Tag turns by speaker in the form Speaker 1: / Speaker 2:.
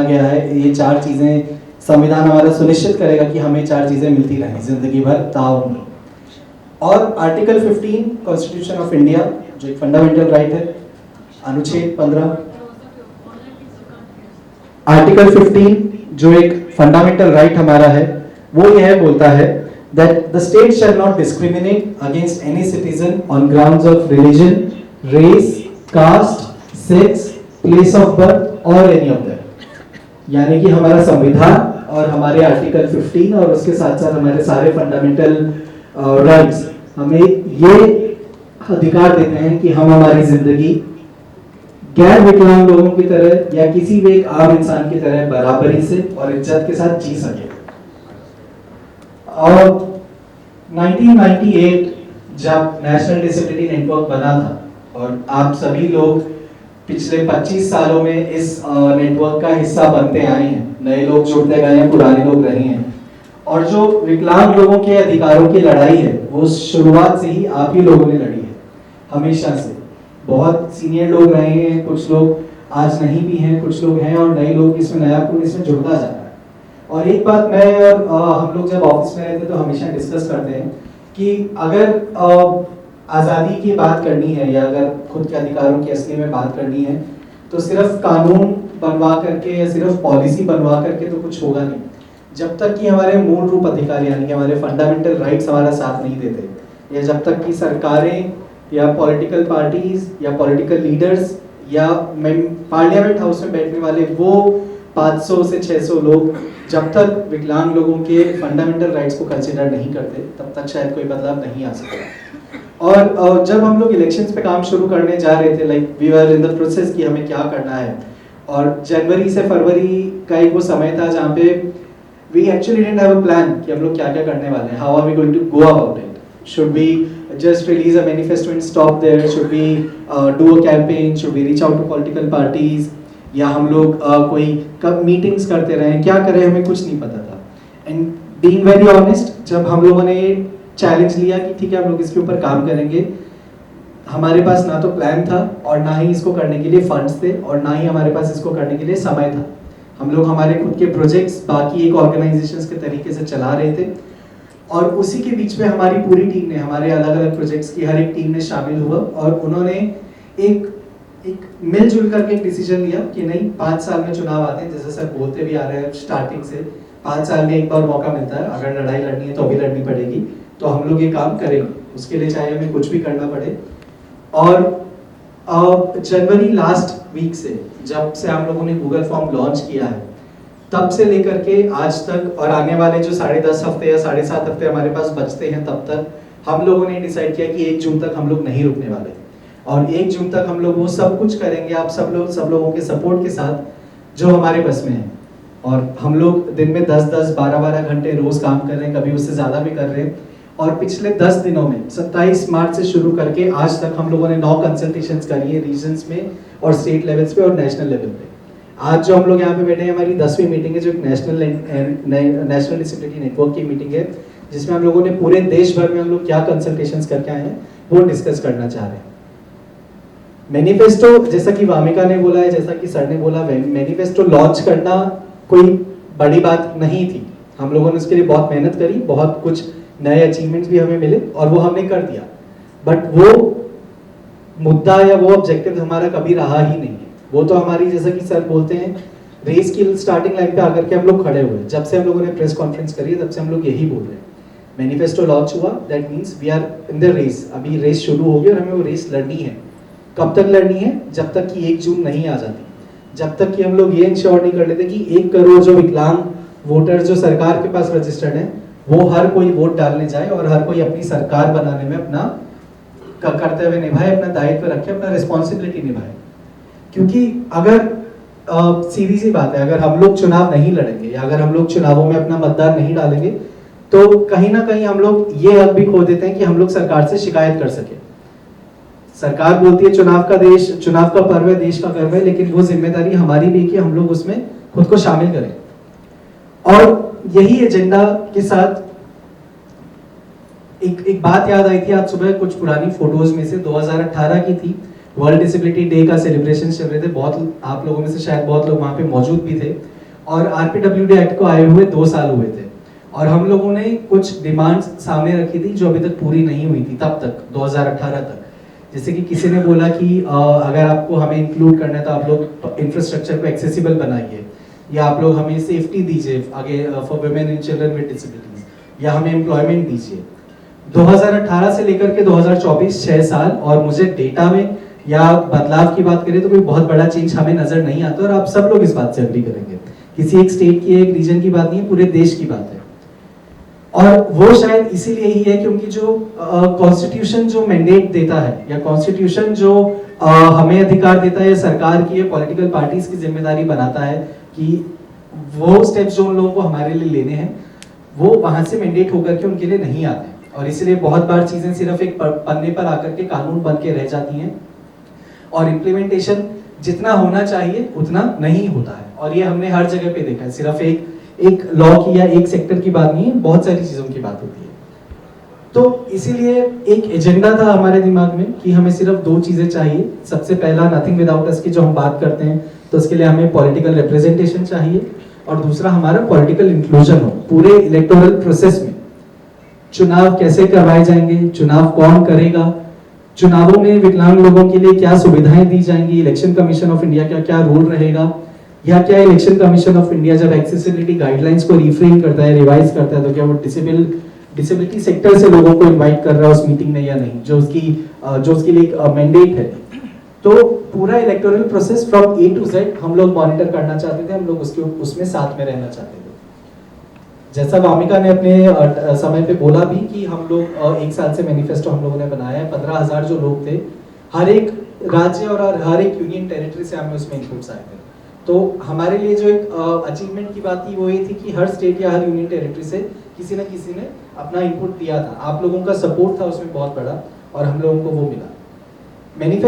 Speaker 1: गया है। ये 4 चीज़ें संविधान हमारा सुनिश्चित करेगा कि हमें 4 चीज़ें मिलती रहें जिंदगी भर ताउम्र। और आर्टिकल 15 कॉन्स्टिट्यूशन ऑफ इंडिया जो एक फंडामेंटल राइट है, अनुच्छेद 15, आर्टिकल 15 जो एक फंडामेंटल राइट हमारा है, वो यह बोलता है that the state shall not discriminate against any citizen on grounds of religion, race, caste, sex, place of birth or any of them। यानी कि हमारा संविधान और हमारे आर्टिकल 15 और उसके साथ साथ हमारे सारे फंडामेंटल राइट्स हमें ये अधिकार देते हैं कि हम हमारी जिंदगी गैर विकलांग लोगों की तरह या किसी भी एक आम इंसान की तरह बराबरी से और इज्जत के साथ जी सके। और 1998 जब नेशनल डिसेबिलिटी नेटवर्क बना था और आप सभी लोग पिछले 25 सालों में इस नेटवर्क का हिस्सा बनते आए हैं, नए लोग जुड़ते गए हैं, पुराने लोग रहे हैं, और जो विकलांग लोगों के अधिकारों की लड़ाई है वो शुरुआत से ही आप ही लोगों ने लड़ी है, हमेशा से। बहुत सीनियर लोग रहे हैं, कुछ लोग आज नहीं भी हैं, कुछ लोग हैं और नए लोग इसमें नया खून इसमें जुड़ता जा रहा है। और एक बात मैं और हम लोग जब ऑफिस में रहते तो हमेशा डिस्कस करते हैं कि अगर आज़ादी की बात करनी है या अगर खुद के अधिकारों की असली में बात करनी है तो सिर्फ कानून बनवा करके या सिर्फ पॉलिसी बनवा करके तो कुछ होगा नहीं, जब तक कि हमारे मूल रूप अधिकार यानी कि हमारे फंडामेंटल राइट्स हमारा साथ नहीं देते, या जब तक कि सरकारें या पॉलिटिकल पार्टीज या पॉलिटिकल लीडर्स या पार्लियामेंट हाउस में बैठने वाले वो 500 से 600 लोग जब तक विकलांग लोगों के फंडामेंटल राइट्स को कंसिडर नहीं करते तब तक शायद कोई बदलाव नहीं आ सकता। और जब हम लोग इलेक्शंस पे काम शुरू करने जा रहे थे, like we were in the process कि हमें क्या करना है, और जनवरी से फरवरी का एक वो समय था जहाँ पे we actually didn't have a plan कि हम लोग क्या क्या करने वाले हैं, how are we going to go about it, should we just release a manifesto and stop there, should we do a campaign, should we reach out to political parties, या हम लोग कोई कब मीटिंग्स करते रहे, क्या करें, हमें कुछ नहीं पता था। एंड बीइंग वेरी ऑनेस्ट, जब हम लोगों ने चैलेंज लिया कि ठीक है हम लोग इसके ऊपर काम करेंगे, हमारे पास ना तो प्लान था और ना ही इसको करने के लिए फंड्स थे और ना ही हमारे पास इसको करने के लिए समय था। हम लोग हमारे खुद के प्रोजेक्ट्स बाकी एक ऑर्गेनाइजेशंस के तरीके से चला रहे थे, और उसी के बीच में हमारी पूरी टीम ने, हमारे अलग अलग प्रोजेक्ट्स की हर एक टीम ने शामिल हुआ और उन्होंने एक मिलजुल करके एक डिसीजन लिया कि नहीं, 5 साल में चुनाव आते हैं, जैसे सर बोलते भी आ रहे हैं स्टार्टिंग से, 5 साल में एक बार मौका मिलता है, अगर लड़ाई लड़नी है तो अभी लड़नी पड़ेगी, तो हम लोग ये काम करेंगे, उसके लिए चाहे हमें कुछ भी करना पड़े। और जनवरी लास्ट वीक से जब से हम लोगों ने गूगल फॉर्म लॉन्च किया है, तब से लेकर के आज तक और आने वाले जो 10.5 हफ्ते या 7.5 हफ्ते हमारे पास बचते हैं, तब तक हम लोगों ने डिसाइड किया कि 1 जून तक हम लोग नहीं रुकने वाले, और 1 जून तक हम लोग वो सब कुछ करेंगे आप सब लोगों के सपोर्ट के साथ जो हमारे बस में है। और हम लोग दिन में 10-10, 12-12 घंटे रोज काम कर रहे हैं, कभी उससे ज़्यादा भी कर रहे हैं। और पिछले 10 दिनों में 27 मार्च से शुरू करके आज तक हम लोगों ने 9 कंसल्टेशंस करी है रीजन्स में और स्टेट लेवल्स पे और नेशनल लेवल पे। आज जो हम लोग यहाँ पे बैठे हैं, हमारी 10वीं मीटिंग है, जो एक नेशनल डिसेबिलिटी नेटवर्क की मीटिंग है, जिसमें हम लोगों ने पूरे देश भर में हम लोग क्या कंसल्टेशंस करके आए हैं वो डिस्कस करना चाह रहे हैं। मैनिफेस्टो, जैसा कि वामिका ने बोला है, जैसा कि सर ने बोला, मैनिफेस्टो लॉन्च करना कोई बड़ी बात नहीं थी, हम लोगों ने उसके लिए बहुत मेहनत करी, बहुत कुछ नए अचीवमेंट्स भी हमें मिले और वो हमने कर दिया, बट वो मुद्दा या वो ऑब्जेक्टिव हमारा कभी रहा ही नहीं है। वो तो हमारी, जैसा कि सर बोलते हैं, रेस की स्टार्टिंग लाइन पे आकर के हम लोग खड़े हुए, जब से हम लोगों ने प्रेस कॉन्फ्रेंस करी है तब से हम लोग यही बोल रहे हैं, मैनिफेस्टो लॉन्च हुआ, that means we are in the race, अभी रेस शुरू होगी और हमें वो रेस लड़नी है। कब तक लड़नी है? जब तक कि 1 जून नहीं आ जाती, जब तक कि हम लोग ये इंश्योर नहीं कर लेते कि 1 करोड़ जो विकलांग वोटर्स जो सरकार के पास रजिस्टर्ड हैं, वो हर कोई वोट डालने जाए और हर कोई अपनी सरकार बनाने में अपना कर्तव्य निभाए, अपना दायित्व रखे, अपना रिस्पॉन्सिबिलिटी निभाए। क्योंकि अगर सीधी सी बात है, अगर हम लोग चुनाव नहीं लड़ेंगे या अगर हम लोग चुनावों में अपना मतदान नहीं डालेंगे तो कहीं ना कहीं हम लोग ये हक भी खो देते हैं कि हम लोग सरकार से शिकायत कर सके। सरकार बोलती है चुनाव का देश, चुनाव का पर्व है, देश का गर्व है, लेकिन वो जिम्मेदारी हमारी भी कि हम लोग उसमें खुद को शामिल करें। और यही एजेंडा के साथ एक बात याद आई थी आज सुबह, कुछ पुरानी फोटोज में से 2018 की थी, वर्ल्ड डिसेबिलिटी डे का सेलिब्रेशन चल रहे थे, बहुत आप लोगों में से शायद बहुत लोग वहां पे मौजूद भी थे। और आरपीडब्ल्यूडी एक्ट को आए हुए 2 साल हुए थे और हम लोगों ने कुछ डिमांड्स सामने रखी थी जो अभी तक पूरी नहीं हुई थी तब तक 2018 तक। जैसे कि किसी ने बोला कि अगर आपको हमें इंक्लूड करना है तो आप लोग इंफ्रास्ट्रक्चर को एक्सेसिबल बनाइए, या आप लोग हमें सेफ्टी दीजिए आगे for women and children with disabilities, या हमें एम्प्लॉयमेंट दीजिए। 2018 से लेकर के 2024 6 साल, और मुझे डेटा में या बदलाव की बात करें तो कोई बहुत बड़ा चेंज हमें नजर नहीं आता, और आप सब लोग इस बात से एग्री करेंगे। किसी एक स्टेट की, एक रीजन की बात नहीं है, पूरे देश की बात है। और वो शायद इसीलिए ही है क्योंकि जो कॉन्स्टिट्यूशन जो मैंडेट देता है, या कॉन्स्टिट्यूशन जो हमें अधिकार देता है, या सरकार की या पॉलिटिकल पार्टीज की जिम्मेदारी बनाता है कि वो स्टेप्स जो उन लोगों को हमारे लिए लेने हैं, वो वहां से मैंडेट होकर के उनके लिए नहीं आते, और इसलिए बहुत बार चीजें सिर्फ एक पन्ने पर आकर के कानून बन के रह जाती हैं, और इम्प्लीमेंटेशन जितना होना चाहिए उतना नहीं होता है। और ये हमने हर जगह पे देखा है, सिर्फ एक लॉ की या एक सेक्टर की बात नहीं है, बहुत सारी चीजों की बात होती है। तो इसीलिए एक एजेंडा था हमारे दिमाग में कि हमें सिर्फ 2 चीजें चाहिए। सबसे पहला, नथिंग विदाउट अस की जो हम बात करते हैं, तो उसके लिए हमें पॉलिटिकल रिप्रेजेंटेशन चाहिए, और दूसरा हमारा पॉलिटिकल इंक्लूजन हो पूरे इलेक्टोरल प्रोसेस में। चुनाव कैसे करवाए जाएंगे, चुनाव कौन करेगा, चुनावों में विकलांग लोगों के लिए क्या सुविधाएं दी जाएंगी, इलेक्शन कमीशन ऑफ इंडिया का क्या रोल रहेगा, या क्या इलेक्शन कमीशन ऑफ इंडिया जब एक्सेसिबिलिटी गाइडलाइंस को रिफ्रेम करता है, रिवाइज करता है, तो क्या वो डिसेबिलिटी सेक्टर से लोगों को इनवाइट कर रहा है उस मीटिंग में या नहीं, जो उसके लिए एक मैंडेट है। तो पूरा electoral process from A to Z हम लोग मॉनिटर करना चाहते थे, हम लोग उसमें साथ में रहना चाहते थे। जैसा वामिका ने अपने समय पे बोला भी कि हम लोग 1 साल से मैनिफेस्टो हम लोगों ने बनाया है, 15,000 जो लोग थे, हर एक राज्य और हर एक यूनियन टेरिटरी से हमें उसमें इंक्लूड आए थे। तो हमारे लिए जो एक अचीवमेंट की बात थी वो ये थी कि हर स्टेट या हर यूनियन टेरिटरी से किसी न किसी ने अपना इनपुट दिया था, आप लोगों का सपोर्ट था उसमें बहुत बड़ा, और हम लोगों को वो मिला। मैनिफेस्टो